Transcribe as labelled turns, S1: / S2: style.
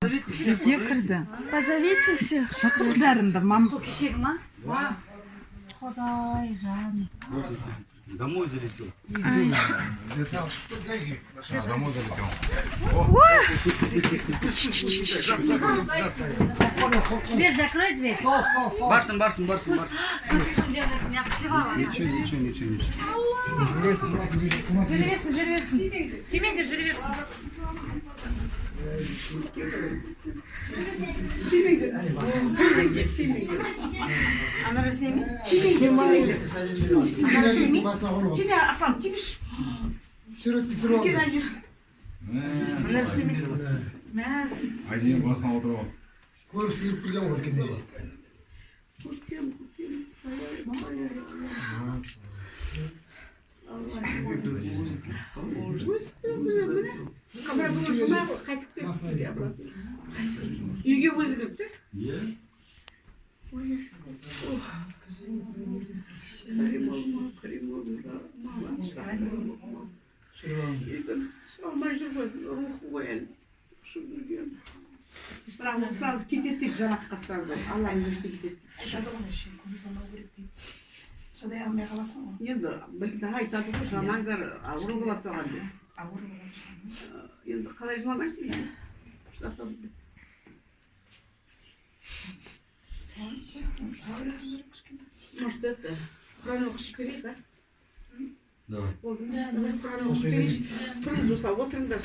S1: Үйге кірді.
S2: Позовите всех.
S1: Шақыр бәрінді, мам.
S2: Кешегі ма? Құдай жан.
S3: Домой залетел.
S4: Летал, что гаги? Домой залетел.
S2: Дверь закрой, дверь.
S3: Барсом.
S2: Я открывала.
S3: Ничего.
S2: Жеребесін. Тимен де жеребесін. Она же сними?
S4: Снимай.
S2: Она же сними? Тебя, Аслан, тебе ж.
S4: Сюрөткө түсүрүп алды.
S2: Она же сними. Мәз.
S4: Айдин басына отырып алды. Көбісі келіп келген ғой келгенде.
S2: Kamera buluşuna qaytib keldi. Үйге өзі кірді. Алмай жүр ғой, рухы ғой әлі. Сразу кетеді жанаққа сразу. Аллайын өшті кетеді.
S5: Шадай алмай қаласың ғой.
S2: Енді айтады ғой, жыламаңдар, ауру болады оған деп.
S5: Ауыр болады.
S2: Енді қалай жыламайсың енді? Жыласады. Может, это, Құран оқып берейік, а?
S3: Давай.
S2: Құран оқып берейік. Тұрыңыз осылай, отырыңдар.